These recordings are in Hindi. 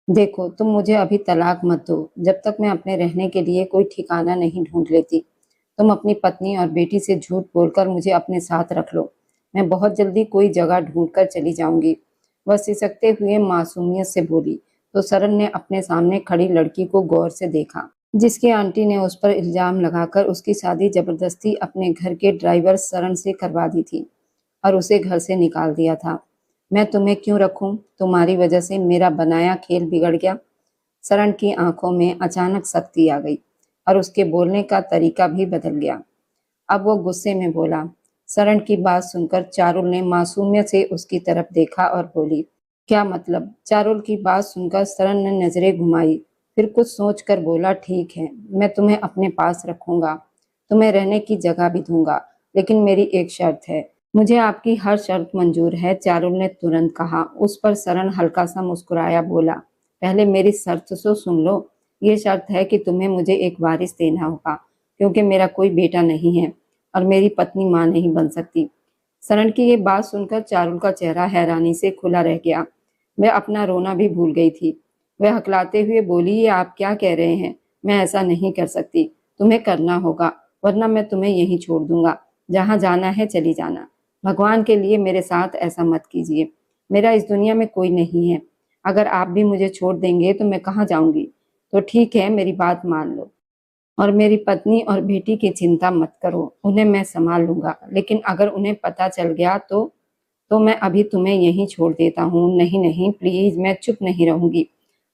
देखो, तुम मुझे अभी तलाक मत दो, जब तक मैं अपने रहने के लिए कोई ठिकाना नहीं ढूँढ लेती। तुम अपनी पत्नी और बेटी से झूठ बोलकर मुझे अपने साथ रख लो। मैं बहुत जल्दी कोई जगह ढूँढ कर चली जाऊँगी। वह सिसकते हुए मासूमियत से बोली, तो सरन ने अपने सामने खड़ी लड़की को गौर से देखा, जिसकी आंटी ने उस पर इल्ज़ाम लगाकर उसकी शादी ज़बरदस्ती अपने घर के ड्राइवर सरन से करवा दी थी और उसे घर से निकाल दिया था। मैं तुम्हें क्यों रखूं? तुम्हारी वजह से मेरा बनाया खेल बिगड़ गया। सरण की आंखों में अचानक सख्ती आ गई और उसके बोलने का तरीका भी बदल गया। अब वो गुस्से में बोला। सरण की बात सुनकर चारुल ने मासूमियत से उसकी तरफ देखा और बोली, क्या मतलब? चारुल की बात सुनकर सरण ने नजरें घुमाई, फिर कुछ सोचकर बोला, ठीक है, मैं तुम्हें अपने पास रखूंगा, तुम्हें रहने की जगह भी दूंगा, लेकिन मेरी एक शर्त है। मुझे आपकी हर शर्त मंजूर है, चारुल ने तुरंत कहा। उस पर सरण हल्का सा मुस्कुराया, बोला, पहले मेरी शर्त तो सुन लो। ये शर्त है कि तुम्हें मुझे एक वारिस देना होगा, क्योंकि मेरा कोई बेटा नहीं है और मेरी पत्नी मां नहीं बन सकती। सरण की ये बात सुनकर चारुल का चेहरा हैरानी से खुला रह गया। वह अपना रोना भी भूल गई थी। वह हकलाते हुए बोली, ये आप क्या कह रहे हैं? मैं ऐसा नहीं कर सकती, तुम्हें करना होगा, वरना मैं तुम्हें यहीं छोड़ दूंगा। जहाँ जाना है चली जाना। भगवान के लिए मेरे साथ ऐसा मत कीजिए। मेरा इस दुनिया में कोई नहीं है। अगर आप भी मुझे छोड़ देंगे तो मैं कहाँ जाऊंगी? तो ठीक है, मेरी बात मान लो और मेरी पत्नी और बेटी की चिंता मत करो, उन्हें मैं संभाल लूंगा। लेकिन अगर उन्हें पता चल गया तो मैं अभी तुम्हें यहीं छोड़ देता हूँ। नहीं नहीं, प्लीज, मैं चुप नहीं रहूंगी,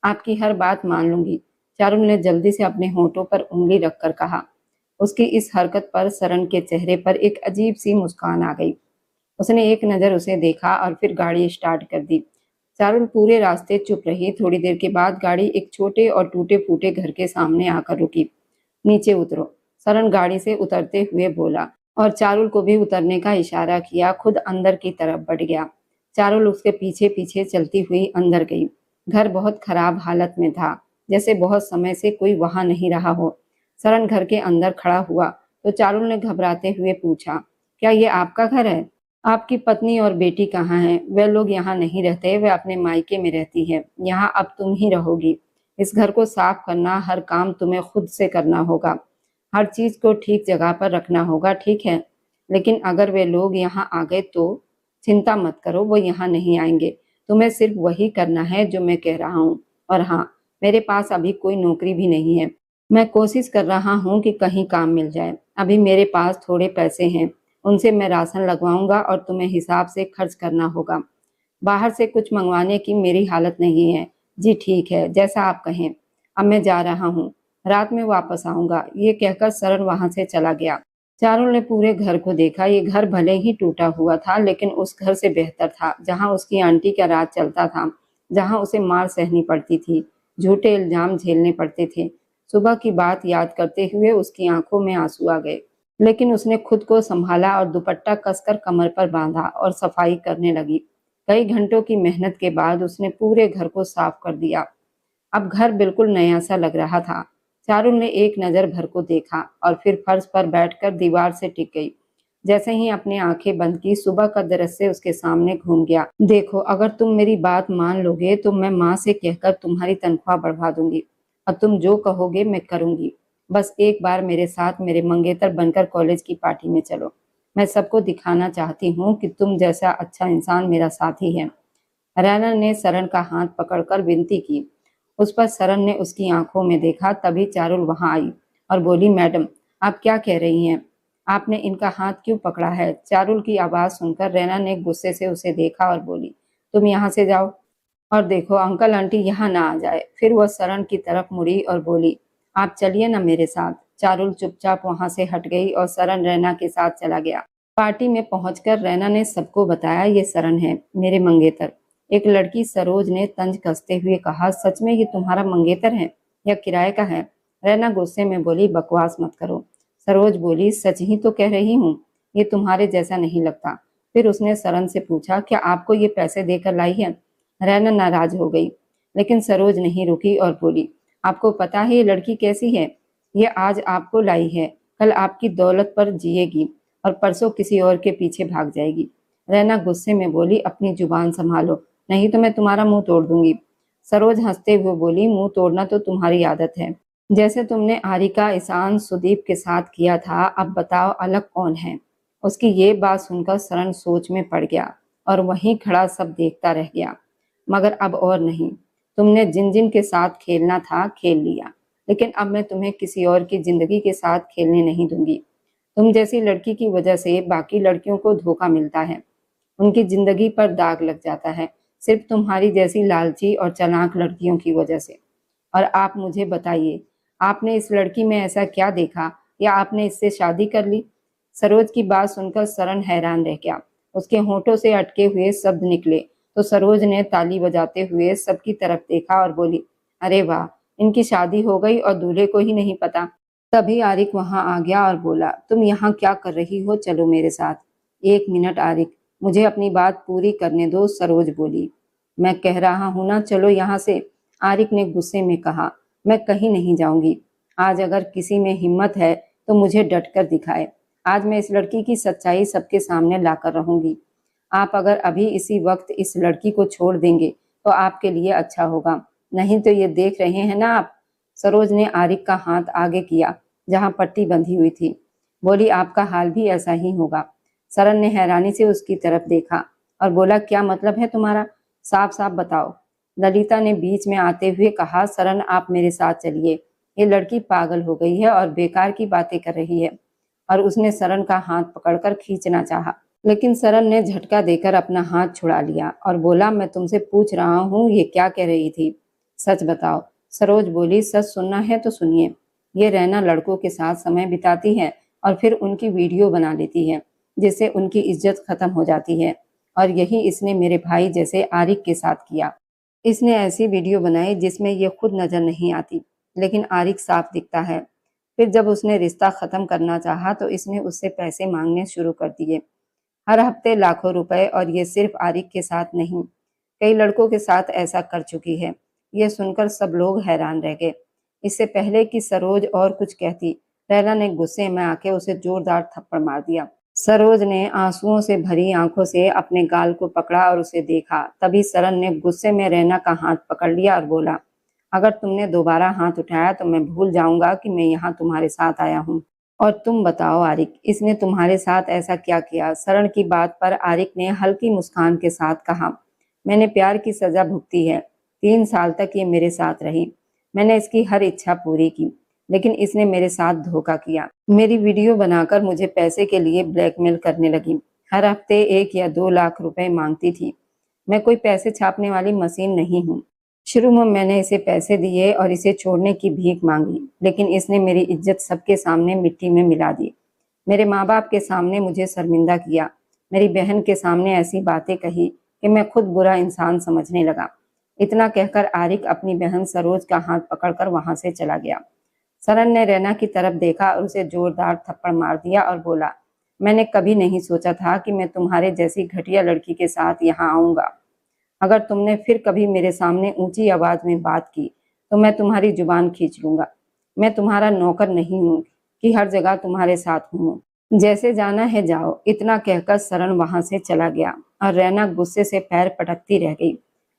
आपकी हर बात मान लूंगी। चारुल ने जल्दी से अपने होठों पर उंगली रखकर कहा। उसकी इस हरकत पर सरण के चेहरे पर एक अजीब सी मुस्कान आ गई। उसने एक नज़र उसे देखा और फिर गाड़ी स्टार्ट कर दी। चारुल पूरे रास्ते चुप रही। थोड़ी देर के बाद गाड़ी एक छोटे और टूटे-फूटे घर के सामने आकर रुकी। नीचे उतरो, सरन गाड़ी से उतरते हुए बोला और चारुल को भी उतरने का इशारा किया। खुद अंदर की तरफ बढ़ गया। चारुल उसके पीछे-पीछे चलती हुई अंदर गई। घर बहुत खराब हालत में था, जैसे बहुत समय से कोई वहां नहीं रहा हो। सरन घर के अंदर खड़ा हुआ तो चारुल ने घबराते हुए पूछा, क्या ये आपका घर है? आपकी पत्नी और बेटी कहाँ हैं? वे लोग यहाँ नहीं रहते, वे अपने मायके में रहती है। यहाँ अब तुम ही रहोगी। इस घर को साफ करना, हर काम तुम्हें खुद से करना होगा। हर चीज को ठीक जगह पर रखना होगा, ठीक है? लेकिन अगर वे लोग यहाँ आ गए तो चिंता मत करो, वो यहाँ नहीं आएंगे। तुम्हें सिर्फ वही करना है जो मैं कह रहा हूँ। और हाँ, मेरे पास अभी कोई नौकरी भी नहीं है। मैं कोशिश कर रहा हूँ कि कहीं काम मिल जाए। अभी मेरे पास थोड़े पैसे हैं, उनसे मैं राशन लगवाऊंगा और तुम्हें हिसाब से खर्च करना होगा। बाहर से कुछ मंगवाने की मेरी हालत नहीं है। जी ठीक है, जैसा आप कहें। अब मैं जा रहा हूँ, रात में वापस आऊंगा। ये कहकर सरन वहां से चला गया। चारुल ने पूरे घर को देखा। ये घर भले ही टूटा हुआ था, लेकिन उस घर से बेहतर था जहां उसकी आंटी का राज चलता था, जहां उसे मार सहनी पड़ती थी, झूठे इल्जाम झेलने पड़ते थे। सुबह की बात याद करते हुए उसकी आंखों में आंसू आ गए, लेकिन उसने खुद को संभाला और दुपट्टा कसकर कमर पर बांधा और सफाई करने लगी। कई घंटों की मेहनत के बाद उसने पूरे घर को साफ कर दिया। अब घर बिल्कुल नया सा लग रहा था। चारुल ने एक नज़र भर को देखा और फिर फर्श पर बैठकर दीवार से टिक गई। जैसे ही अपनी आंखें बंद की, सुबह का दृश्य उसके सामने घूम गया। देखो, अगर तुम मेरी बात मान लोगे तो मैं माँ से कहकर तुम्हारी तनख्वाह बढ़वा दूंगी और तुम जो कहोगे मैं करूंगी। बस एक बार मेरे साथ मेरे मंगेतर बनकर कॉलेज की पार्टी में चलो। मैं सबको दिखाना चाहती हूँ कि तुम जैसा अच्छा इंसान मेरा साथी है। रैना ने सरन का हाथ पकड़कर विनती की। उस पर सरन ने उसकी आंखों में देखा। तभी चारुल वहां आई और बोली, मैडम, आप क्या कह रही हैं? आपने इनका हाथ क्यों पकड़ा है? चारुल की आवाज सुनकर रैना ने गुस्से से उसे देखा और बोली, तुम यहाँ से जाओ और देखो अंकल आंटी यहाँ ना आ जाए। फिर वह सरन की तरफ मुड़ी और बोली, आप चलिए ना मेरे साथ। चारुल चुपचाप वहां से हट गई और सरन रैना के साथ चला गया। पार्टी में पहुंचकर रैना ने सबको बताया, ये सरन है, मेरे मंगेतर। एक लड़की सरोज ने तंज कसते हुए कहा, सच में ये तुम्हारा मंगेतर है या किराए का है? रैना गुस्से में बोली, बकवास मत करो। सरोज बोली, सच ही तो कह रही हूँ, ये तुम्हारे जैसा नहीं लगता। फिर उसने सरन से पूछा, क्या आपको ये पैसे देकर लाई है? रैना नाराज हो गई, लेकिन सरोज नहीं रुकी और बोली, आपको पता है ये लड़की कैसी है? ये आज आपको लाई है, कल आपकी दौलत पर जिएगी और परसों किसी और के पीछे भाग जाएगी। रैना गुस्से में बोली, अपनी जुबान संभालो, नहीं तो मैं तुम्हारा मुंह तोड़ दूंगी। सरोज हंसते हुए बोली, मुंह तोड़ना तो तुम्हारी आदत है। जैसे तुमने आरिका, ईशान, सुदीप के साथ किया था, अब बताओ अलग कौन है? उसकी ये बात सुनकर सरण सोच में पड़ गया और वहीं खड़ा सब देखता रह गया। मगर अब और नहीं। तुमने जिन जिन के साथ खेलना था खेल लिया, लेकिन अब मैं तुम्हें किसी और की जिंदगी के साथ खेलने नहीं दूंगी। तुम जैसी लड़की की वजह से बाकी लड़कियों को धोखा मिलता है, उनकी जिंदगी पर दाग लग जाता है, सिर्फ तुम्हारी जैसी लालची और चालाक लड़कियों की वजह से। और आप मुझे बताइए, आपने इस लड़की में ऐसा क्या देखा या आपने इससे शादी कर ली? सरोज की बात सुनकर सरण हैरान रह गया। उसके होठों से अटके हुए शब्द निकले तो सरोज ने ताली बजाते हुए सबकी तरफ देखा और बोली, अरे वाह, इनकी शादी हो गई और दूल्हे को ही नहीं पता। तभी आरिक वहां आ गया और बोला, तुम यहाँ क्या कर रही हो? चलो मेरे साथ। एक मिनट आरिक, मुझे अपनी बात पूरी करने दो, सरोज बोली। मैं कह रहा हूं ना, चलो यहाँ से, आरिक ने गुस्से में कहा। मैं कहीं नहीं जाऊंगी। आज अगर किसी में हिम्मत है तो मुझे डटकर दिखाए। आज मैं इस लड़की की सच्चाई सबके सामने लाकर रहूंगी। आप अगर अभी इसी वक्त इस लड़की को छोड़ देंगे तो आपके लिए अच्छा होगा, नहीं तो ये देख रहे हैं ना आप। सरोज ने आरिक का हाथ आगे किया जहां पट्टी बंधी हुई थी। बोली, आपका हाल भी ऐसा ही होगा। सरन ने हैरानी से उसकी तरफ देखा और बोला, क्या मतलब है तुम्हारा? साफ साफ बताओ। ललिता ने बीच में आते हुए कहा, सरन आप मेरे साथ चलिए, ये लड़की पागल हो गई है और बेकार की बातें कर रही है। और उसने सरन का हाथ पकड़कर खींचना चाहा, लेकिन सरन ने झटका देकर अपना हाथ छुड़ा लिया और बोला, मैं तुमसे पूछ रहा हूँ ये क्या कह रही थी, सच बताओ। सरोज बोली, सच सुनना है तो सुनिए। ये रैना लड़कों के साथ समय बिताती है और फिर उनकी वीडियो बना लेती है, जिससे उनकी इज्जत खत्म हो जाती है। और यही इसने मेरे भाई जैसे आरिक के साथ किया। इसने ऐसी वीडियो बनाई जिसमें ये खुद नजर नहीं आती, लेकिन आरिक साफ दिखता है। फिर जब उसने रिश्ता खत्म करना चाहा तो इसने उससे पैसे मांगने शुरू कर दिए, हर हफ्ते लाखों रुपए। और ये सिर्फ आरिक के साथ नहीं, कई लड़कों के साथ ऐसा कर चुकी है। ये सुनकर सब लोग हैरान रह गए। इससे पहले कि सरोज और कुछ कहती, रैना ने गुस्से में आके उसे जोरदार थप्पड़ मार दिया। सरोज ने आंसुओं से भरी आंखों से अपने गाल को पकड़ा और उसे देखा। तभी सरन ने गुस्से में रैना का हाथ पकड़ लिया और बोला, अगर तुमने दोबारा हाथ उठाया तो मैं भूल जाऊंगा कि मैं यहाँ तुम्हारे साथ आया हूँ। और तुम बताओ आरिक, इसने तुम्हारे साथ ऐसा क्या किया? शरण की बात पर आरिक ने हल्की मुस्कान के साथ कहा, मैंने प्यार की सजा भुगती है। 3 साल तक ये मेरे साथ रही, मैंने इसकी हर इच्छा पूरी की, लेकिन इसने मेरे साथ धोखा किया। मेरी वीडियो बनाकर मुझे पैसे के लिए ब्लैकमेल करने लगी। हर हफ्ते 1 या 2 लाख रुपए मांगती थी। मैं कोई पैसे छापने वाली मशीन नहीं हूँ। शुरू में मैंने इसे पैसे दिए और इसे छोड़ने की भीख मांगी, लेकिन इसने मेरी इज्जत सबके सामने मिट्टी में मिला दी। मेरे माँ बाप के सामने मुझे शर्मिंदा किया, मेरी बहन के सामने ऐसी बातें कही कि मैं खुद बुरा इंसान समझने लगा। इतना कहकर आरिक अपनी बहन सरोज का हाथ पकड़कर वहां से चला गया। सरन ने रैना की तरफ देखा और उसे जोरदार थप्पड़ मार दिया और बोला, मैंने कभी नहीं सोचा था कि मैं तुम्हारे जैसी घटिया लड़की के साथ यहाँ आऊंगा। अगर तुमने फिर कभी मेरे सामने ऊंची आवाज में बात की तो मैं तुम्हारी जुबान खींच लूंगा। मैं तुम्हारा नौकर नहीं हूँ कि हर जगह तुम्हारे साथ हूँ। जैसे जाना है जाओ। इतना कहकर सरन वहां से चला गया और रैना गुस्से से पैर पटकती रह गई।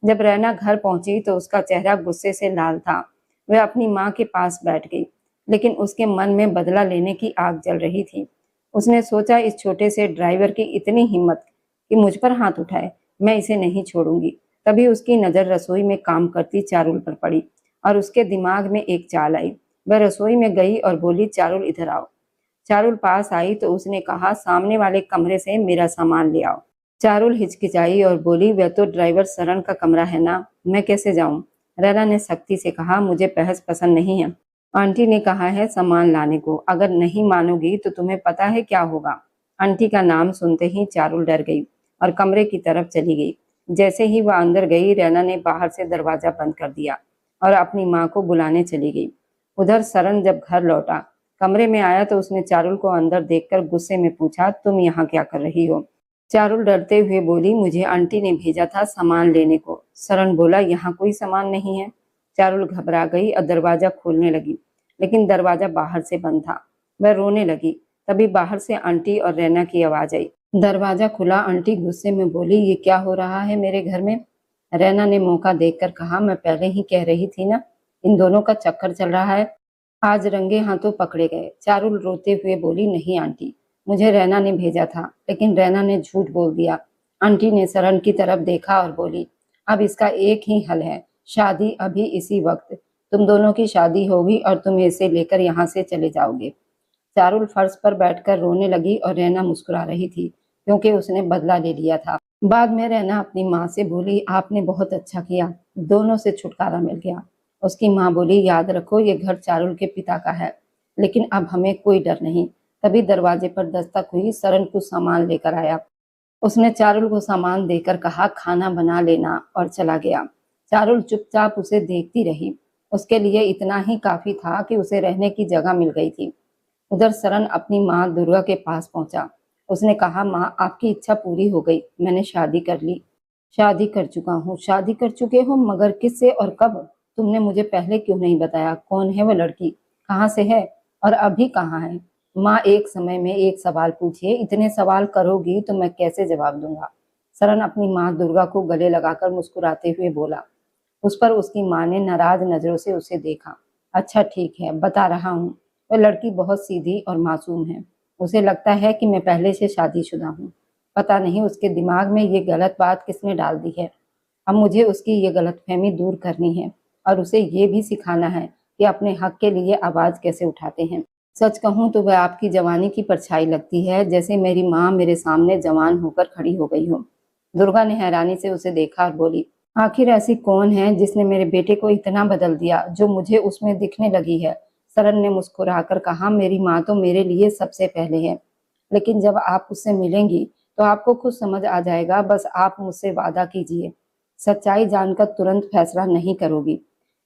जब रैना घर पहुंची तो उसका चेहरा गुस्से से लाल था। वह अपनी माँ के पास बैठ गई, लेकिन उसके मन में बदला लेने की आग जल रही थी। उसने सोचा, इस छोटे से ड्राइवर की इतनी हिम्मत कि मुझ पर हाथ उठाए, मैं इसे नहीं छोड़ूंगी। तभी उसकी नजर रसोई में काम करती चारुल पर पड़ी और उसके दिमाग में एक चाल आई। वह रसोई में गई और बोली, चारुल इधर आओ। चारुल पास आई तो उसने कहा, सामने वाले कमरे से मेरा सामान ले आओ। चारुल हिचकिचाई और बोली, वह तो ड्राइवर सरन का कमरा है ना, मैं कैसे जाऊं? रैना ने सख्ती से कहा, मुझे बहस पसंद नहीं है। आंटी ने कहा है सामान लाने को, अगर नहीं मानोगी तो तुम्हें पता है क्या होगा। आंटी का नाम सुनते ही चारुल डर गई और कमरे की तरफ चली गई। जैसे ही वह अंदर गई, रैना ने बाहर से दरवाजा बंद कर दिया और अपनी माँ को बुलाने चली गई। उधर सरन जब घर लौटा, कमरे में आया तो उसने चारुल को अंदर देखकर गुस्से में पूछा, तुम यहाँ क्या कर रही हो? चारुल डरते हुए बोली, मुझे आंटी ने भेजा था सामान लेने को। सरन बोला, यहाँ कोई सामान नहीं है। चारुल घबरा गई और दरवाजा खोलने लगी, लेकिन दरवाजा बाहर से बंद था। वह रोने लगी। तभी बाहर से आंटी और रैना की आवाज आई। दरवाजा खुला। आंटी गुस्से में बोली, ये क्या हो रहा है मेरे घर में? रैना ने मौका देखकर कहा, मैं पहले ही कह रही थी ना, इन दोनों का चक्कर चल रहा है। आज रंगे हाथों पकड़े गए। चारुल रोते हुए बोली, नहीं आंटी, मुझे रैना ने भेजा था, लेकिन रैना ने झूठ बोल दिया। आंटी ने सरण की तरफ देखा और बोली, अब इसका एक ही हल है, शादी अभी इसी वक्त। तुम दोनों की शादी होगी और तुम इसे लेकर यहाँ से चले जाओगे। चारुल फर्श पर बैठकर रोने लगी और रैना मुस्कुरा रही थी, क्योंकि उसने बदला ले लिया था। बाद में रैना अपनी माँ से बोली, आपने बहुत अच्छा किया, दोनों से छुटकारा मिल गया। उसकी माँ बोली, याद रखो ये घर चारुल के पिता का है, लेकिन अब हमें कोई डर नहीं। तभी दरवाजे पर दस्तक हुई। सरण कुछ सामान लेकर आया। उसने चारुल को सामान देकर कहा, खाना बना लेना, और चला गया। चारुल चुपचाप उसे देखती रही। उसके लिए इतना ही काफी था कि उसे रहने की जगह मिल गई थी। उधर सरण अपनी माँ दुर्गा के पास पहुंचा। उसने कहा, माँ, आपकी इच्छा पूरी हो गई, मैंने शादी कर ली। शादी कर चुका हूँ। शादी कर चुके हो? मगर किससे और कब? तुमने मुझे पहले क्यों नहीं बताया? कौन है वो लड़की? कहाँ से है? और अभी कहाँ है? माँ, एक समय में एक सवाल पूछिए, इतने सवाल करोगी तो मैं कैसे जवाब दूंगा? सरण अपनी माँ दुर्गा को गले लगाकर मुस्कुराते हुए बोला। उस पर उसकी माँ ने नाराज नजरों से उसे देखा। अच्छा ठीक है, बता रहा हूँ। वह लड़की बहुत सीधी और मासूम है। उसे लगता है कि मैं पहले से शादीशुदा हूँ। पता नहीं उसके दिमाग में ये गलत बात किसने डाल दी है। अब मुझे उसकी ये गलतफहमी दूर करनी है और उसे ये भी सिखाना है कि अपने हक के लिए आवाज कैसे उठाते हैं। सच कहूँ तो वह आपकी जवानी की परछाई लगती है, जैसे मेरी माँ मेरे सामने जवान होकर खड़ी हो गई हो। दुर्गा ने हैरानी से उसे देखा और बोली, आखिर ऐसी कौन है जिसने मेरे बेटे को इतना बदल दिया जो मुझे उसमें दिखने लगी है? सरन ने मुस्कुराकर कहा, मेरी माँ तो मेरे लिए सबसे पहले है, लेकिन जब आप उससे मिलेंगी तो आपको खुद समझ आ जाएगा। बस आप मुझसे वादा कीजिए, सच्चाई जानकर तुरंत फैसला नहीं करोगी।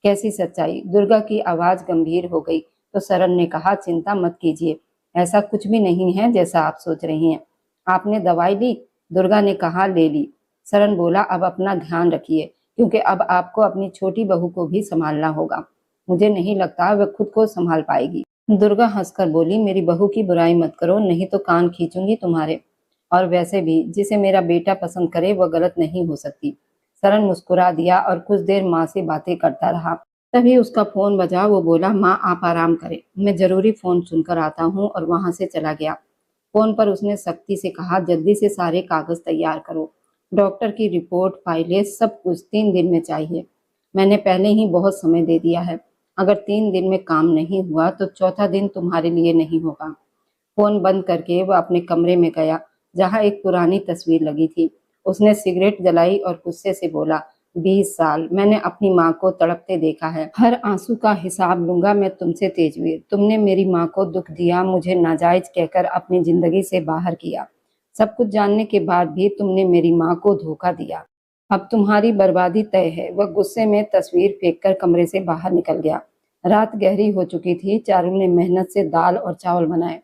कैसी सच्चाई? दुर्गा की आवाज गंभीर हो गई तो सरन ने कहा, चिंता मत कीजिए, ऐसा कुछ भी नहीं है जैसा आप सोच रही हैं। आपने दवाई ली? दुर्गा ने कहा, ले ली। सरन बोला, अब अपना ध्यान रखिए, क्योंकि अब आपको अपनी छोटी बहू को भी संभालना होगा। मुझे नहीं लगता वह खुद को संभाल पाएगी। दुर्गा हंसकर बोली, मेरी बहू की बुराई मत करो, नहीं तो कान खींचूंगी तुम्हारे। और वैसे भी जिसे मेरा बेटा पसंद करे वह गलत नहीं हो सकती। सरन मुस्कुरा दिया और कुछ देर माँ से बातें करता रहा। तभी उसका फोन बजा। वो बोला, माँ आप आराम करें, मैं जरूरी फोन सुनकर आता हूँ, और वहां से चला गया। फोन पर उसने सख्ती से कहा, जल्दी से सारे कागज तैयार करो, डॉक्टर की रिपोर्ट, फाइलें, सब कुछ 3 दिन में चाहिए। मैंने पहले ही बहुत समय दे दिया है। अगर 3 दिन में काम नहीं हुआ तो चौथा दिन तुम्हारे लिए नहीं होगा। फोन बंद करके वह अपने कमरे में गया, जहाँ एक पुरानी तस्वीर लगी थी। उसने सिगरेट जलाई और गुस्से से बोला, 20 साल मैंने अपनी माँ को तड़पते देखा है, हर आंसू का हिसाब लूंगा मैं तुमसे तेजवीर। तुमने मेरी माँ को दुख दिया, मुझे नाजायज कहकर अपनी जिंदगी से बाहर किया। सब कुछ जानने के बाद भी तुमने मेरी माँ को धोखा दिया। अब तुम्हारी बर्बादी तय है। वह गुस्से में तस्वीर फेंककर कमरे से बाहर निकल गया। रात गहरी हो चुकी थी। चारुल ने मेहनत से दाल और चावल बनाए,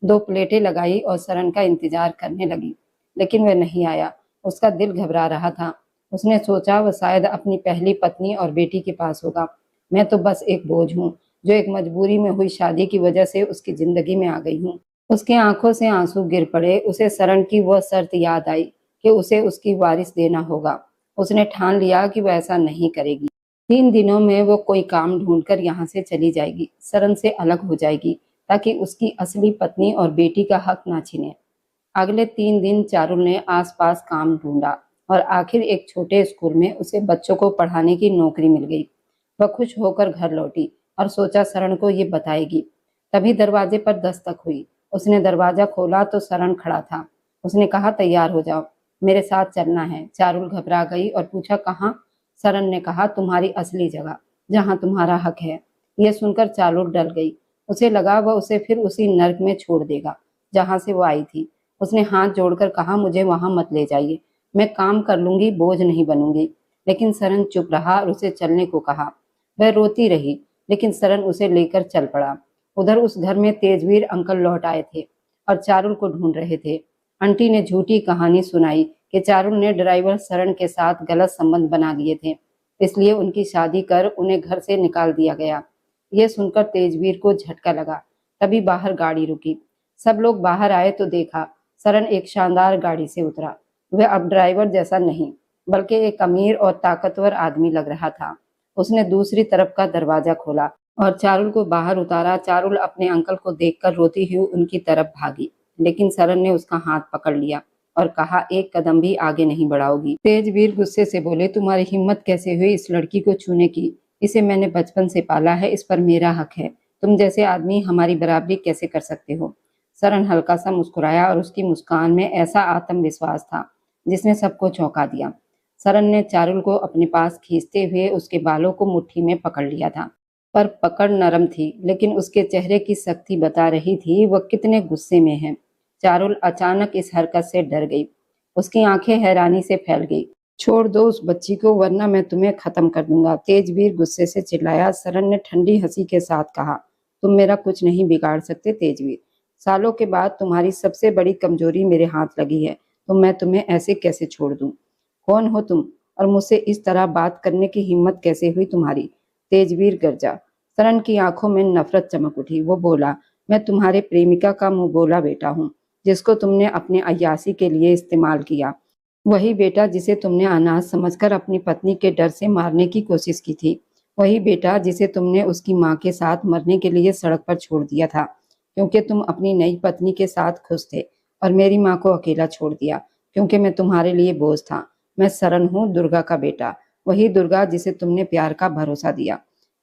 2 प्लेटें लगाई और सरन का इंतजार करने लगी, लेकिन वह नहीं आया। उसका दिल घबरा रहा था। उसने सोचा, वह शायद अपनी पहली पत्नी और बेटी के पास होगा। मैं तो बस एक बोझ हूँ, जो एक मजबूरी में हुई शादी की वजह से उसकी जिंदगी में आ गई हूँ। उसके आंखों से आंसू गिर पड़े। उसे सरन की वह शर्त याद आई कि उसे उसकी वारिस देना होगा। उसने ठान लिया कि वह ऐसा नहीं करेगी। 3 दिनों में वो कोई काम ढूंढकर यहाँ से चली जाएगी, सरन से अलग हो जाएगी, ताकि उसकी असली पत्नी और बेटी का हक ना छिने। अगले 3 दिन चारुल ने आसपास काम ढूंढा और आखिर एक छोटे स्कूल में उसे बच्चों को पढ़ाने की नौकरी मिल गई। वह खुश होकर घर लौटी और सोचा शरण को ये बताएगी। तभी दरवाजे पर दस्तक हुई। उसने दरवाजा खोला तो शरण खड़ा था। उसने कहा, तैयार हो जाओ, मेरे साथ चलना है। चारुल घबरा गई और पूछा, कहाँ? शरण ने कहा, तुम्हारी असली जगह, जहाँ तुम्हारा हक है। यह सुनकर चारुल डर गई। उसे लगा वह उसे फिर उसी नर्क में छोड़ देगा जहां से वो आई थी। उसने हाथ जोड़कर कहा, मुझे वहां मत ले जाइए, मैं काम कर लूंगी, बोझ नहीं बनूंगी। लेकिन सरन चुप रहा और उसे चलने को कहा। वह रोती रही, लेकिन सरन उसे लेकर चल पड़ा। उधर उस घर में तेजवीर अंकल लौट आए थे और चारुल को ढूंढ रहे थे। आंटी ने झूठी कहानी सुनाई कि चारुल ने ड्राइवर सरन के साथ गलत संबंध बना लिए थे, इसलिए उनकी शादी कर उन्हें घर से निकाल दिया गया। यह सुनकर तेजवीर को झटका लगा। तभी बाहर गाड़ी रुकी। सब लोग बाहर आए तो देखा, सरन एक शानदार गाड़ी से उतरा। वह अब ड्राइवर जैसा नहीं, बल्कि एक अमीर और ताकतवर आदमी लग रहा था। उसने दूसरी तरफ का दरवाजा खोला और चारुल को बाहर उतारा। चारुल अपने अंकल को देखकर रोती हुई उनकी तरफ भागी, लेकिन सरन ने उसका हाथ पकड़ लिया और कहा, एक कदम भी आगे नहीं बढ़ाओगी। तेजवीर गुस्से से बोले, तुम्हारी हिम्मत कैसे हुई इस लड़की को छूने की? इसे मैंने बचपन से पाला है, इस पर मेरा हक है। तुम जैसे आदमी हमारी बराबरी कैसे कर सकते हो? सरन हल्का सा मुस्कुराया और उसकी मुस्कान में ऐसा आत्मविश्वास था जिसने सबको चौंका दिया। सरन ने चारुल को अपने पास खींचते हुए उसके बालों को मुट्ठी में पकड़ लिया था, पर पकड़ नरम थी, लेकिन उसके चेहरे की सख्ती बता रही थी वह कितने गुस्से में है। चारुल अचानक इस हरकत से डर गई। उसकी आंखें हैरानी से फैल गई। छोड़ दो उस बच्ची को, वरना मैं तुम्हें खत्म कर दूंगा, तेजवीर गुस्से से चिल्लाया। सरन ने ठंडी हंसी के साथ कहा, तुम मेरा कुछ नहीं बिगाड़ सकते तेजवीर। सालों के बाद तुम्हारी सबसे बड़ी कमजोरी मेरे हाथ लगी है, तो मैं तुम्हें ऐसे कैसे छोड़ दूं? कौन हो तुम, और मुझसे इस तरह बात करने की हिम्मत कैसे हुई तुम्हारी? तेजवीर गरजा। सरन की आंखों में नफरत चमक उठी। वो बोला, मैं तुम्हारे प्रेमिका का मुंह बोला बेटा हूँ, जिसको तुमने अपने अय्यासी के लिए इस्तेमाल किया। वही बेटा जिसे तुमने अनाथ समझकर अपनी पत्नी के डर से मारने की कोशिश की थी। वही बेटा जिसे तुमने उसकी माँ के साथ मरने के लिए सड़क पर छोड़ दिया था, क्योंकि तुम अपनी नई पत्नी के साथ खुश थे, और मेरी माँ को अकेला छोड़ दिया क्योंकि मैं तुम्हारे लिए बोझ था। मैं सरन हूँ, दुर्गा का बेटा, वही दुर्गा जिसे तुमने प्यार का भरोसा दिया,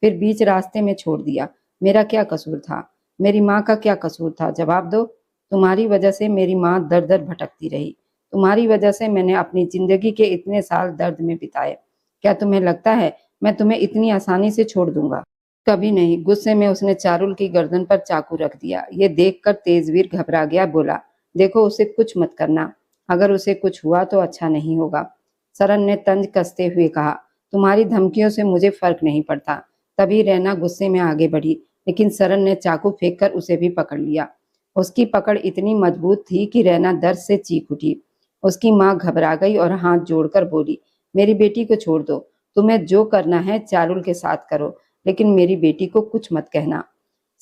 फिर बीच रास्ते में छोड़ दिया। मेरा क्या कसूर था? मेरी माँ का क्या कसूर था? जवाब दो। तुम्हारी वजह से मेरी माँ दर दर भटकती रही। तुम्हारी वजह से मैंने अपनी जिंदगी के इतने साल दर्द में बिताए। क्या तुम्हें लगता है मैं तुम्हें इतनी आसानी से छोड़ दूंगा? कभी नहीं। गुस्से में उसने चारुल की गर्दन पर चाकू रख दिया। ये देखकर तेजवीर घबरा गया। बोला, देखो उसे कुछ मत करना, अगर उसे कुछ हुआ तो अच्छा नहीं होगा। सरन ने तंज कसते हुए कहा, तुम्हारी धमकियों से मुझे फर्क नहीं पड़ता। तभी रैना गुस्से में आगे बढ़ी, लेकिन सरन ने चाकू फेंककर उसे भी पकड़ लिया। उसकी पकड़ इतनी मजबूत थी कि रैना दर्द से चीख उठी। उसकी माँ घबरा गई और हाथ जोड़कर बोली, मेरी बेटी को छोड़ दो। तुम्हें जो करना है चारुल के साथ करो, लेकिन मेरी बेटी को कुछ मत कहना।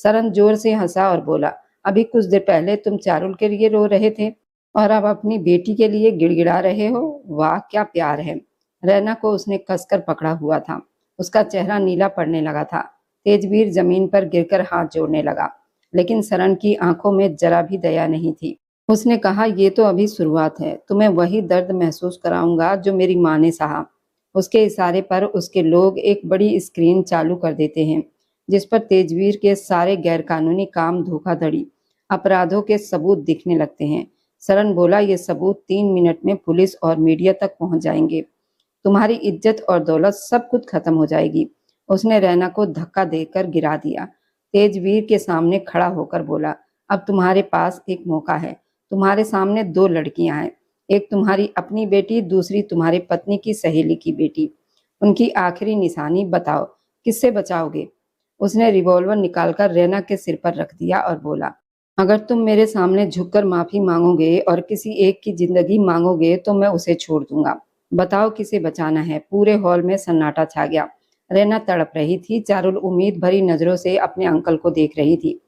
सरन जोर से हंसा और बोला, अभी कुछ देर पहले तुम चारुल के लिए रो रहे थे और अब अपनी बेटी के लिए गिड़गिड़ा रहे हो। वाह क्या प्यार है। रैना को उसने कसकर पकड़ा हुआ था। उसका चेहरा नीला पड़ने लगा था। तेजवीर जमीन पर गिरकर हाथ जोड़ने लगा, लेकिन सरन की आंखों में जरा भी दया नहीं थी। उसने कहा, ये तो अभी शुरुआत है, तुम्हें वही दर्द महसूस कराऊंगा जो मेरी माँ ने सहा। उसके इशारे पर उसके लोग एक बड़ी स्क्रीन चालू कर देते हैं, जिस पर तेजवीर के सारे गैरकानूनी काम, धोखाधड़ी, अपराधों के सबूत दिखने लगते हैं। सरन बोला, ये सबूत 3 मिनट में पुलिस और मीडिया तक पहुंच जाएंगे। तुम्हारी इज्जत और दौलत सब कुछ खत्म हो जाएगी। उसने रैना को धक्का देकर गिरा दिया। तेजवीर के सामने खड़ा होकर बोला, अब तुम्हारे पास एक मौका है। तुम्हारे सामने 2 लड़कियां हैं, एक तुम्हारी अपनी बेटी, दूसरी तुम्हारी पत्नी की सहेली की बेटी। उनकी आखिरी निशानी बताओ, किससे बचाओगे? उसने रिवॉल्वर निकालकर रैना के सिर पर रख दिया और बोला, अगर तुम मेरे सामने झुककर माफी मांगोगे और किसी एक की जिंदगी मांगोगे तो मैं उसे छोड़ दूंगा। बताओ किसे बचाना है? पूरे हॉल में सन्नाटा छा गया। रैना तड़प रही थी। चारुल उम्मीद भरी नजरों से अपने अंकल को देख रही थी।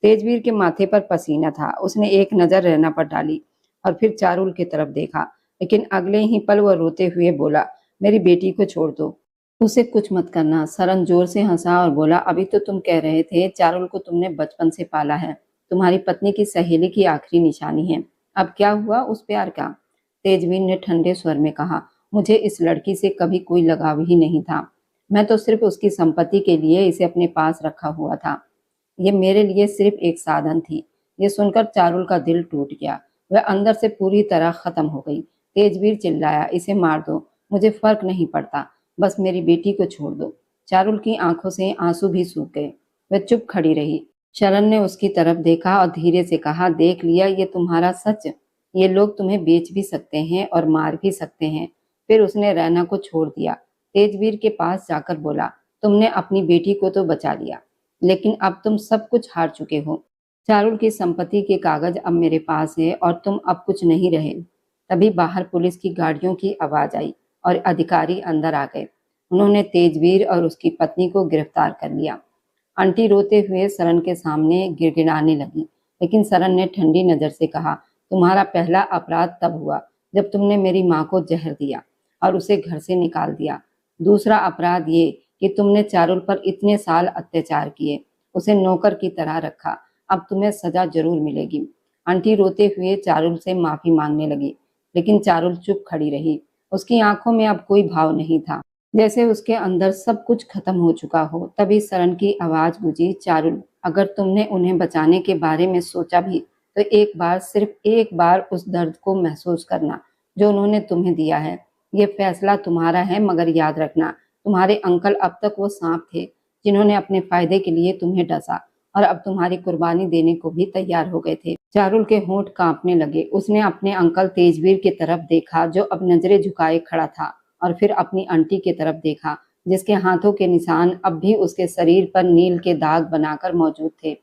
तेजवीर के माथे पर पसीना था। उसने एक नजर रैना पर डाली और फिर चारुल की तरफ देखा, लेकिन अगले ही पल वह रोते हुए बोला, मेरी बेटी को छोड़ दो, उसे कुछ मत करना। सरन जोर से हंसा और बोला, अभी तो तुम कह रहे थे चारुल को तुमने बचपन से पाला है, तुम्हारी पत्नी की सहेली की आखिरी निशानी है। अब क्या हुआ उस प्यार का? तेजवीर ने ठंडे स्वर में कहा, मुझे इस लड़की से कभी कोई लगाव ही नहीं था। मैं तो सिर्फ उसकी संपत्ति के लिए इसे अपने पास रखा हुआ था। ये मेरे लिए सिर्फ एक साधन थी। ये सुनकर चारुल का दिल टूट गया। वह अंदर से पूरी तरह खत्म हो गई। तेजवीर चिल्लाया, इसे मार दो, मुझे फर्क नहीं पड़ता, बस मेरी बेटी को छोड़ दो। चारुल की आंखों से आंसू भी सूख गए। वह चुप खड़ी रही। शरण ने उसकी तरफ देखा और धीरे से कहा, देख लिया ये तुम्हारा सच? ये लोग तुम्हें बेच भी सकते हैं और मार भी सकते हैं। फिर उसने रैना को छोड़ दिया। तेजवीर के पास जाकर बोला, तुमने अपनी बेटी को तो बचा लिया, लेकिन अब तुम सब कुछ हार चुके हो। चारुल की संपत्ति के कागज अब मेरे पास है और तुम अब कुछ नहीं रहे। तभी बाहर पुलिस की गाड़ियों की आवाज आई और अधिकारी अंदर आ गए। उन्होंने तेजवीर और उसकी पत्नी को गिरफ्तार कर लिया। आंटी रोते हुए सरन के सामने गिड़गिड़ाने लगी, लेकिन सरन ने ठंडी नजर से कहा, तुम्हारा पहला अपराध तब हुआ जब तुमने मेरी माँ को जहर दिया। और उसे घर से निकाल दिया। दूसरा अपराध ये कि तुमने चारुल पर इतने साल अत्याचार किए, उसे नौकर की तरह रखा। अब तुम्हें सजा जरूर मिलेगी। आंटी रोते हुए चारुल से माफी मांगने लगी, लेकिन चारुल चुप खड़ी रही। उसकी आंखों में अब कोई भाव नहीं था, जैसे उसके अंदर सब कुछ खत्म हो चुका हो। तभी सरन की आवाज गूंजी, चारुल, अगर तुमने उन्हें बचाने के बारे में सोचा भी तो एक बार, सिर्फ एक बार उस दर्द को महसूस करना जो उन्होंने तुम्हें दिया है। ये फैसला तुम्हारा है, मगर याद रखना, तुम्हारे अंकल अब तक वो सांप थे जिन्होंने अपने फायदे के लिए तुम्हें डसा और अब तुम्हारी कुर्बानी देने को भी तैयार हो गए थे। चारुल के होंठ कांपने लगे। उसने अपने अंकल तेजवीर की तरफ देखा जो अब नजरें झुकाए खड़ा था, और फिर अपनी आंटी की तरफ देखा जिसके हाथों के निशान अब भी उसके शरीर पर नील के दाग बनाकर मौजूद थे।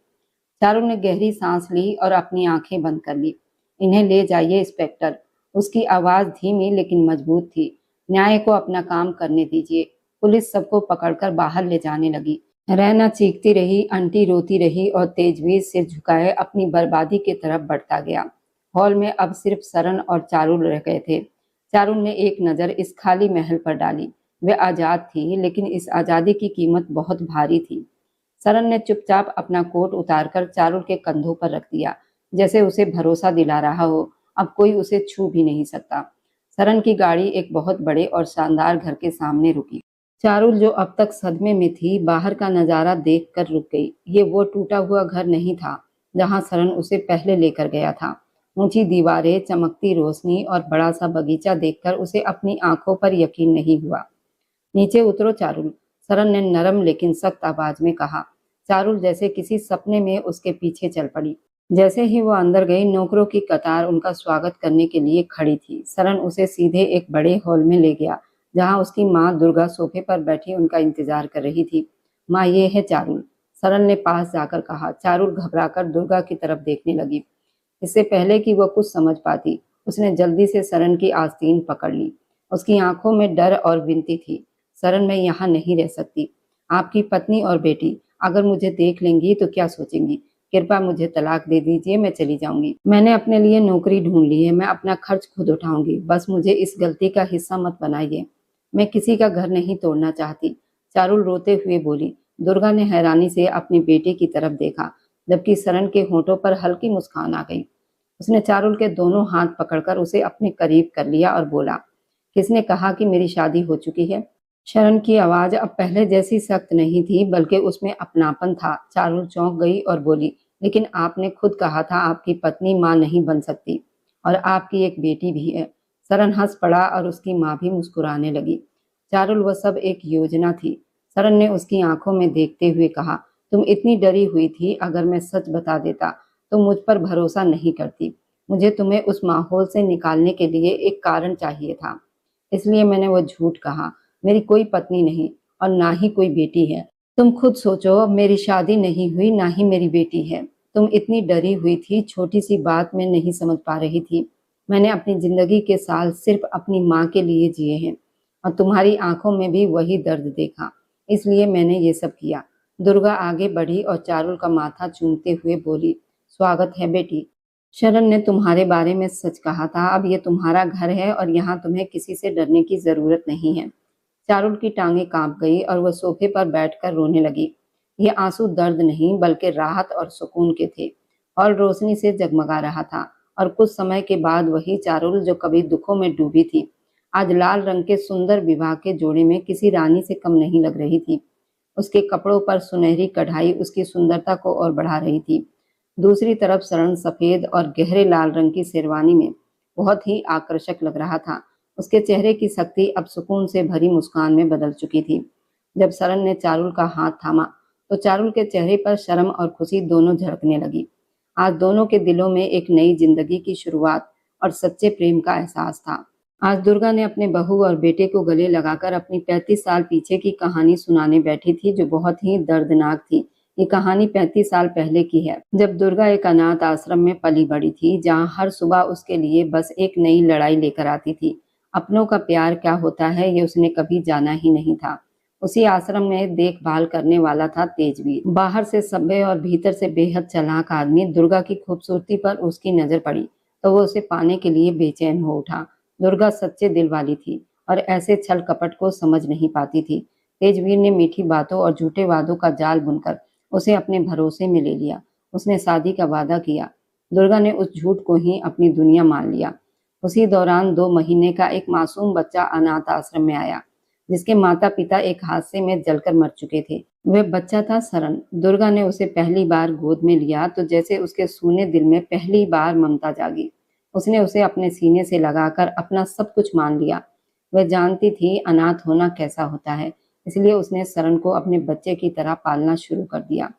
चारुल ने गहरी सांस ली और अपनी आंखें बंद कर ली। इन्हें ले जाइए इंस्पेक्टर। उसकी आवाज धीमी लेकिन मजबूत थी। न्याय को अपना काम करने दीजिए। पुलिस सबको पकड़कर बाहर ले जाने लगी। रैना चीखती रही, आंटी रोती रही और तेजवीर सिर झुकाए अपनी बर्बादी की तरफ बढ़ता गया। हॉल में अब सिर्फ सरन और चारुल रह गए थे। चारुल ने एक नजर इस खाली महल पर डाली। वे आजाद थी, लेकिन इस आजादी की कीमत बहुत भारी थी। सरन ने चुपचाप अपना कोट उतारकर चारुल के कंधों पर रख दिया, जैसे उसे भरोसा दिला रहा हो अब कोई उसे छू भी नहीं सकता। सरन की गाड़ी एक बहुत बड़े और शानदार घर के सामने रुकी। चारुल, जो अब तक सदमे में थी, बाहर का नजारा देखकर रुक गई। ये वो टूटा हुआ घर नहीं था जहां सरन उसे पहले लेकर गया था। ऊंची दीवारें, चमकती रोशनी और बड़ा सा बगीचा देखकर उसे अपनी आंखों पर यकीन नहीं हुआ। नीचे उतरो चारुल, सरन ने नरम लेकिन सख्त आवाज में कहा। चारुल जैसे किसी सपने में उसके पीछे चल पड़ी। जैसे ही वो अंदर गई, नौकरों की कतार उनका स्वागत करने के लिए खड़ी थी। सरन उसे सीधे एक बड़े हॉल में ले गया जहां उसकी माँ दुर्गा सोफे पर बैठी उनका इंतजार कर रही थी। माँ, ये है चारुल, सरन ने पास जाकर कहा। चारुल घबराकर दुर्गा की तरफ देखने लगी। इससे पहले कि वह कुछ समझ पाती, उसने जल्दी से सरन की आस्तीन पकड़ ली। उसकी आंखों में डर और विनती थी। सरन, मैं यहाँ नहीं रह सकती। आपकी पत्नी और बेटी अगर मुझे देख लेंगी तो क्या सोचेंगी? कृपया मुझे तलाक दे दीजिए, मैं चली जाऊंगी। मैंने अपने लिए नौकरी ढूंढ ली है, मैं अपना खर्च खुद उठाऊंगी। बस मुझे इस गलती का हिस्सा मत बनाइए। मैं किसी का घर नहीं तोड़ना चाहती, चारुल रोते हुए बोली। दुर्गा ने हैरानी से अपनी बेटी की तरफ देखा, जबकि सरन के होठों पर हल्की मुस्कान आ गई। उसने चारुल के दोनों हाथ पकड़कर उसे अपने करीब कर लिया और बोला, किसने कहा कि मेरी शादी हो चुकी है? शरण की आवाज अब पहले जैसी सख्त नहीं थी, बल्कि उसमें अपनापन था। चारुल चौंक गई और बोली, लेकिन आपने खुद कहा था आपकी पत्नी मां नहीं बन सकती, और आपकी एक बेटी भी है। सरन हंस पड़ा और उसकी मां भी मुस्कुराने लगी। चारुल, वह सब एक योजना थी। सरन ने उसकी आंखों में देखते हुए कहा, तुम इतनी डरी हुई थी, अगर मैं सच बता देता तो मुझ पर भरोसा नहीं करती। मुझे तुम्हें उस माहौल से निकालने के लिए एक कारण चाहिए था, इसलिए मैंने वो झूठ कहा। मेरी कोई पत्नी नहीं और ना ही कोई बेटी है। तुम खुद सोचो, मेरी शादी नहीं हुई, ना ही मेरी बेटी है। तुम इतनी डरी हुई थी, छोटी सी बात मैं नहीं समझ पा रही थी। मैंने अपनी जिंदगी के साल सिर्फ अपनी माँ के लिए जिए हैं, और तुम्हारी आंखों में भी वही दर्द देखा, इसलिए मैंने ये सब किया। दुर्गा आगे बढ़ी और चारुल का माथा चूमते हुए बोली, स्वागत है बेटी। शरण ने तुम्हारे बारे में सच कहा था। अब ये तुम्हारा घर है और यहाँ तुम्हें किसी से डरने की जरूरत नहीं है। चारुल की टांगें कांप गई और वह सोफे पर बैठकर रोने लगी। ये आंसू दर्द नहीं बल्कि राहत और सुकून के थे। और रोशनी से जगमगा रहा था, और कुछ समय के बाद वही चारुल जो कभी दुखों में डूबी थी, आज लाल रंग के सुंदर विवाह के जोड़े में किसी रानी से कम नहीं लग रही थी। उसके कपड़ों पर सुनहरी कढ़ाई उसकी सुंदरता को और बढ़ा रही थी। दूसरी तरफ शरण सफेद और गहरे लाल रंग की शेरवानी में बहुत ही आकर्षक लग रहा था। उसके चेहरे की शक्ति अब सुकून से भरी मुस्कान में बदल चुकी थी। जब शरण ने चारुल का हाथ थामा तो चारुल के चेहरे पर शर्म और खुशी दोनों झलकने लगी। आज दोनों के दिलों में एक नई जिंदगी की शुरुआत और सच्चे प्रेम का एहसास था। आज दुर्गा ने अपने बहू और बेटे को गले लगाकर अपनी 35 साल पीछे की कहानी सुनाने बैठी थी, जो बहुत ही दर्दनाक थी। ये कहानी 35 साल पहले की है, जब दुर्गा एक अनाथ आश्रम में पली बड़ी थी, जहाँ हर सुबह उसके लिए बस एक नई लड़ाई लेकर आती थी। अपनों का प्यार क्या होता है ये उसने कभी जाना ही नहीं था। उसी आश्रम में देखभाल करने वाला था तेजवीर, बाहर से सभ्य और भीतर से बेहद चालाक आदमी। दुर्गा की खूबसूरती पर उसकी नजर पड़ी तो वो उसे पाने के लिए बेचैन हो उठा। दुर्गा सच्चे दिल वाली थी और ऐसे छल कपट को समझ नहीं पाती थी। तेजवीर ने मीठी बातों और झूठे वादों का जाल बुनकर उसे अपने भरोसे में ले लिया। उसने शादी का वादा किया। दुर्गा ने उस झूठ को ही अपनी दुनिया मान लिया। उसी दौरान 2 महीने का एक मासूम बच्चा अनाथ आश्रम में आया, जिसके माता पिता एक हादसे में जलकर मर चुके थे। वह बच्चा था सरन। दुर्गा ने उसे पहली बार गोद में लिया तो जैसे उसके सूने दिल में पहली बार ममता जागी। उसने उसे अपने सीने से लगाकर अपना सब कुछ मान लिया। वह जानती थी अनाथ होना कैसा होता है, इसलिए उसने सरन को अपने बच्चे की तरह पालना शुरू कर दिया।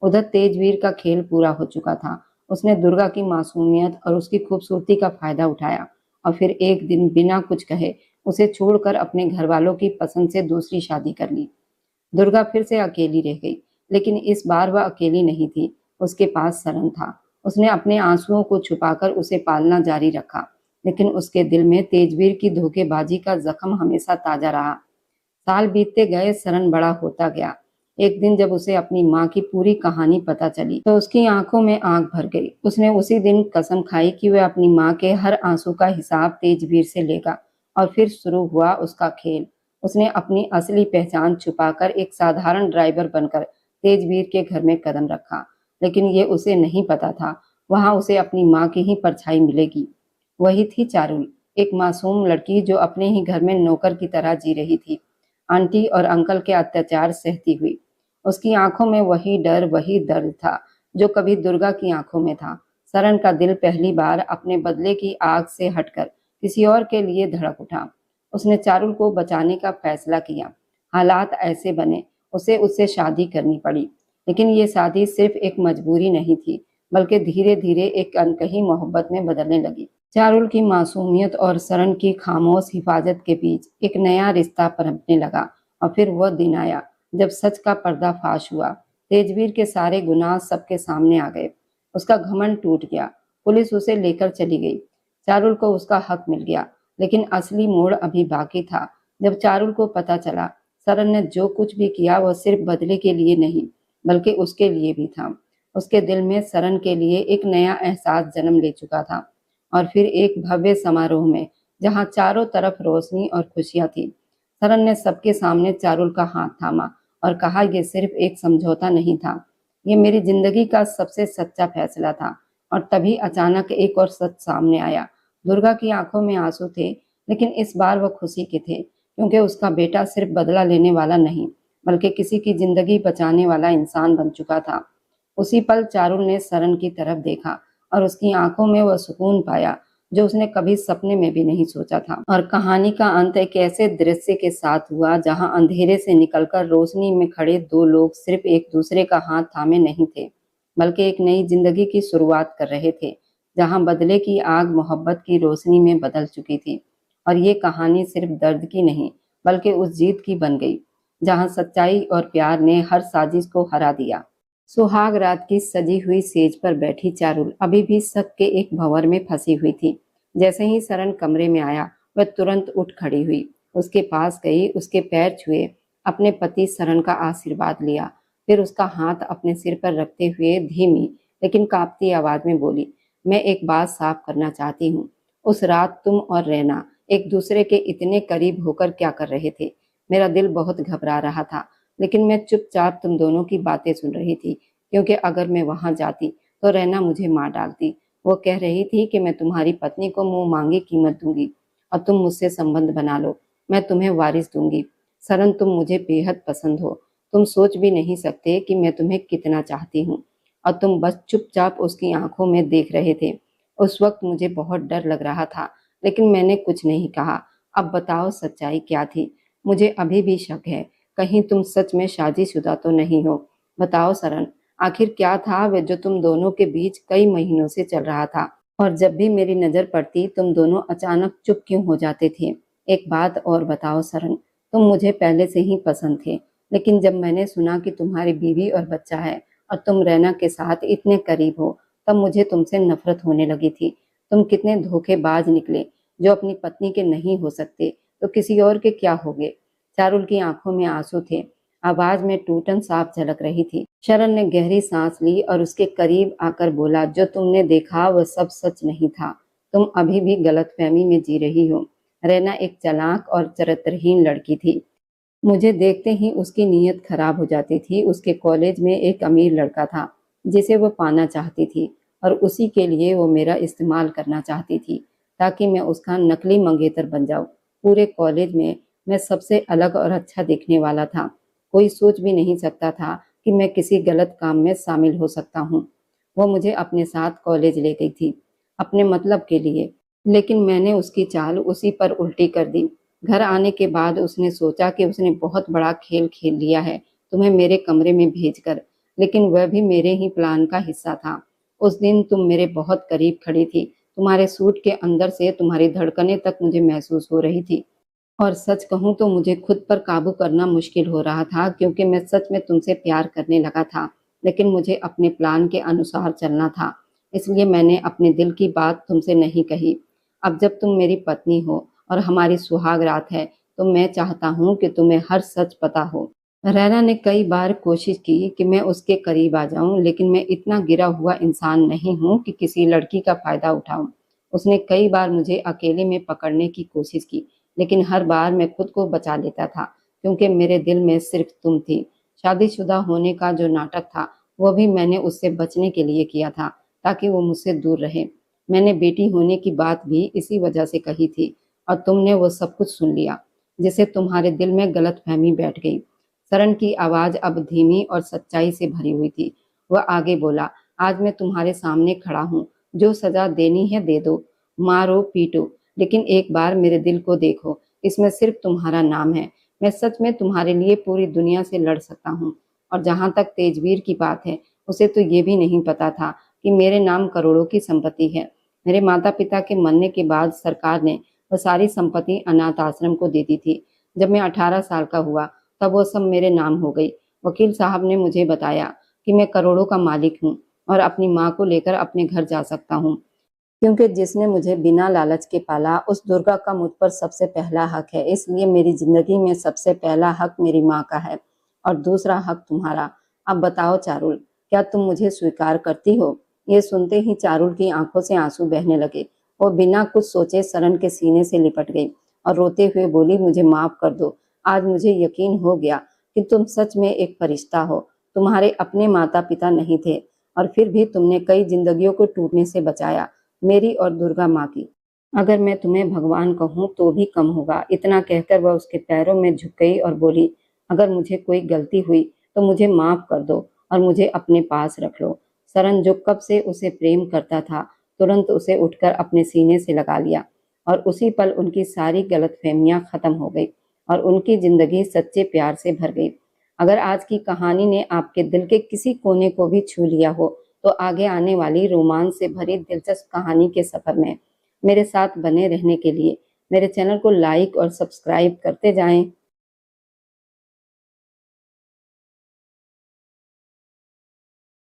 उधर तेजवीर का खेल पूरा हो चुका था। उसने दुर्गा की मासूमियत और उसकी खूबसूरती का फायदा उठाया और फिर एक दिन बिना कुछ कहे उसे छोड़कर अपने घर वालों की पसंद से दूसरी शादी कर ली। दुर्गा फिर से अकेली रह गई, लेकिन इस बार वह अकेली नहीं थी। उसके पास सरन था। उसने अपने आंसुओं को छुपाकर उसे पालना जारी रखा, लेकिन उसके दिल में तेजवीर की धोखेबाजी का जख्म हमेशा ताजा रहा। साल बीतते गए, सरन बड़ा होता गया। एक दिन जब उसे अपनी माँ की पूरी कहानी पता चली तो उसकी आंखों में आग भर गई। उसने उसी दिन कसम खाई कि वह अपनी माँ के हर आंसू का हिसाब तेजवीर से लेगा। और फिर शुरू हुआ उसका खेल। उसने अपनी असली पहचान छुपाकर एक साधारण ड्राइवर बनकर तेजवीर के घर में कदम रखा, लेकिन ये उसे नहीं पता था वहां उसे अपनी माँ की ही परछाई मिलेगी। वही थी चारुल, एक मासूम लड़की जो अपने ही घर में नौकर की तरह जी रही थी, आंटी और अंकल के अत्याचार सहती हुई। उसकी आंखों में वही दर्द था जो कभी दुर्गा की आंखों में था। सरन का दिल पहली बार अपने बदले की आग से हटकर किसी और के लिए धड़क उठा। उसने चारुल को बचाने का फैसला किया। हालात ऐसे बने, उसे उससे शादी करनी पड़ी। लेकिन ये शादी सिर्फ एक मजबूरी नहीं थी, बल्कि धीरे धीरे एक अनकही मोहब्बत में बदलने लगी। चारुल की मासूमियत और सरन की खामोश हिफाजत के बीच एक नया रिश्ता पनपने लगा। और फिर वह दिन आया जब सच का पर्दाफाश हुआ। तेजवीर के सारे गुनाह सबके सामने आ गए। उसका घमंड टूट गया। पुलिस उसे लेकर चली गई। चारुल को उसका हक मिल गया, लेकिन असली मोड़ अभी बाकी था। जब चारुल को पता चला सरन ने जो कुछ भी किया वह सिर्फ बदले के लिए नहीं, बल्कि उसके लिए भी था। उसके दिल में सरन के लिए एक नया एहसास जन्म ले चुका था। और फिर एक भव्य समारोह में, जहां चारों तरफ रोशनी और खुशियां थी, सरन ने सबके सामने चारुल का हाथ थामा और कहा, यह सिर्फ एक समझौता नहीं था, ये मेरी जिंदगी का सबसे सच्चा फैसला था। और तभी अचानक एक और सच सामने आया। दुर्गा की आंखों में आंसू थे, लेकिन इस बार वह खुशी के थे, क्योंकि उसका बेटा सिर्फ बदला लेने वाला नहीं, बल्कि किसी की जिंदगी बचाने वाला इंसान बन चुका था। उसी पल चारुल ने सरन की तरफ देखा और उसकी आंखों में वह सुकून पाया जो उसने कभी सपने में भी नहीं सोचा था। और कहानी का अंत एक ऐसे दृश्य के साथ हुआ जहां अंधेरे से निकलकर रोशनी में खड़े 2 लोग सिर्फ एक दूसरे का हाथ थामे नहीं थे, बल्कि एक नई जिंदगी की शुरुआत कर रहे थे, जहां बदले की आग मोहब्बत की रोशनी में बदल चुकी थी। और ये कहानी सिर्फ दर्द की नहीं, बल्कि उस जीत की बन गई जहां सच्चाई और प्यार ने हर साजिश को हरा दिया। सुहाग रात की सजी हुई सेज पर बैठी चारुल अभी भी शक के एक भंवर में फंसी हुई थी। जैसे ही सरन कमरे में आया, वह तुरंत उठ खड़ी हुई, उसके पास गई, उसके पैर छुए, अपने पति सरन का आशीर्वाद लिया। फिर उसका हाथ अपने सिर पर रखते हुए धीमी लेकिन कांपती आवाज में बोली, मैं एक बात साफ करना चाहती हूँ। उस रात तुम और रैना एक दूसरे के इतने करीब होकर क्या कर रहे थे? मेरा दिल बहुत घबरा रहा था, लेकिन मैं चुपचाप तुम दोनों की बातें सुन रही थी, क्योंकि अगर मैं वहां जाती तो रैना मुझे मार डालती। वो कह रही थी कि मैं तुम्हारी पत्नी को मुंह मांगी कीमत दूंगी और तुम मुझसे संबंध बना लो, मैं तुम्हें वारिस दूंगी। सरन, तुम मुझे बेहद पसंद हो। तुम सोच भी नहीं सकते कि मैं तुम्हें कितना चाहती हूँ। और तुम बस चुपचाप उसकी आंखों में देख रहे थे। उस वक्त मुझे बहुत डर लग रहा था, लेकिन मैंने कुछ नहीं कहा। अब बताओ सच्चाई क्या थी? मुझे अभी भी शक है, कहीं तुम सच में शादीशुदा तो नहीं हो? बताओ सरन, आखिर क्या था वह जो तुम दोनों के बीच कई महीनों से चल रहा था? और जब भी मेरी नजर पड़ती तुम दोनों अचानक चुप क्यों हो जाते थे? एक बात और बताओ सरन, तुम मुझे पहले से ही पसंद थे, लेकिन जब मैंने सुना कि तुम्हारी बीवी और बच्चा है और तुम रैना के साथ इतने करीब हो, तब मुझे तुमसे नफरत होने लगी थी। तुम कितने धोखेबाज निकले। जो अपनी पत्नी के नहीं हो सकते तो किसी और के क्या होगे? चारुल की आंखों में आंसू थे, आवाज में टूटन साफ झलक रही थी। शरण ने गहरी सांस ली और उसके करीब आकर बोला, जो तुमने देखा वह सब सच नहीं था। तुम अभी भी गलतफहमी में जी रही हो। रैना एक चालाक और चरित्रहीन लड़की थी। मुझे देखते ही उसकी नीयत खराब हो जाती थी। उसके कॉलेज में एक अमीर लड़का था जिसे वो पाना चाहती थी और उसी के लिए वो मेरा इस्तेमाल करना चाहती थी ताकि मैं उसका नकली मंगेतर बन जाऊं। पूरे कॉलेज में मैं सबसे अलग और अच्छा दिखने वाला था। कोई सोच भी नहीं सकता था कि मैं किसी गलत काम में शामिल हो सकता हूँ। वो मुझे अपने साथ कॉलेज ले गई थी अपने मतलब के लिए, लेकिन मैंने उसकी चाल उसी पर उल्टी कर दी। घर आने के बाद उसने सोचा कि उसने बहुत बड़ा खेल खेल लिया है तुम्हें मेरे कमरे में भेजकर, लेकिन वह भी मेरे ही प्लान का हिस्सा था। उस दिन तुम मेरे बहुत करीब खड़ी थी। तुम्हारे सूट के अंदर से तुम्हारी धड़कनें तक मुझे महसूस हो रही थी और सच कहूँ तो मुझे खुद पर काबू करना मुश्किल हो रहा था क्योंकि मैं सच में तुमसे प्यार करने लगा था, लेकिन मुझे अपने प्लान के अनुसार चलना था। इसलिए मैंने अपने दिल की बात तुमसे नहीं कही। अब जब तुम मेरी पत्नी हो और हमारी सुहाग रात है, तो मैं चाहता हूँ कि तुम्हें हर सच पता हो। रैना ने कई बार कोशिश की कि मैं उसके करीब आ जाऊं, लेकिन मैं इतना गिरा हुआ इंसान नहीं हूं कि किसी लड़की का फायदा उठाऊं। उसने कई बार मुझे अकेले में पकड़ने की कोशिश की, लेकिन हर बार मैं खुद को बचा लेता था क्योंकि मेरे दिल में सिर्फ तुम थी। शादीशुदा होने का जो नाटक था वो भी मैंने उससे बचने के लिए किया था ताकि वो मुझसे दूर रहे। मैंने बेटी होने की बात भी इसी वजह से कही थी और तुमने वो सब कुछ सुन लिया, जिससे तुम्हारे दिल में गलतफहमी बैठ गई। सरण की आवाज अब धीमी और सच्चाई से भरी हुई थी। वह आगे बोला, आज मैं तुम्हारे सामने खड़ा हूँ। जो सजा देनी है दे दो, मारो पीटो, लेकिन एक बार मेरे दिल को देखो। इसमें सिर्फ तुम्हारा नाम है। मैं सच में तुम्हारे लिए पूरी दुनिया से लड़ सकता हूँ। और जहां तक तेजवीर की बात है, उसे तो ये भी नहीं पता था कि मेरे नाम करोड़ों की संपत्ति है। मेरे माता पिता के मरने के बाद सरकार ने वह सारी संपत्ति अनाथ आश्रम को दे दी थी। जब मैं 18 साल का हुआ तब वो सब मेरे नाम हो गई। वकील साहब ने मुझे बताया कि मैं करोड़ों का मालिक हूँ और अपनी माँ को लेकर अपने घर जा सकता हूँ, क्योंकि जिसने मुझे बिना लालच के पाला उस दुर्गा का मुझ पर सबसे पहला हक है। इसलिए मेरी जिंदगी में सबसे पहला हक मेरी माँ का है और दूसरा हक तुम्हारा। अब बताओ चारुल, क्या तुम मुझे स्वीकार करती हो? ये सुनते ही चारुल की आंखों से आंसू बहने लगे। वो बिना कुछ सोचे सरण के सीने से लिपट गई और रोते हुए बोली, मुझे माफ कर दो। आज मुझे यकीन हो गया कि तुम सच में एक फरिश्ता हो। तुम्हारे अपने माता पिता नहीं थे और फिर भी तुमने कई जिंदगियों को टूटने से बचाया, मेरी और दुर्गा माँ की। अगर मैं तुम्हें भगवान कहूँ तो भी कम होगा। इतना कहकर वह उसके पैरों में झुक गई और बोली, अगर मुझे कोई गलती हुई तो मुझे माफ कर दो और मुझे अपने पास रख लो। सरन जो कब से उसे प्रेम करता था, तुरंत उसे उठकर अपने सीने से लगा लिया और उसी पल उनकी सारी गलतफहमियां खत्म हो गई और उनकी जिंदगी सच्चे प्यार से भर गई। अगर आज की कहानी ने आपके दिल के किसी कोने को भी छू लिया हो, तो आगे आने वाली रोमांच से भरी दिलचस्प कहानी के सफर में मेरे साथ बने रहने के लिए मेरे चैनल को लाइक और सब्सक्राइब करते जाएं।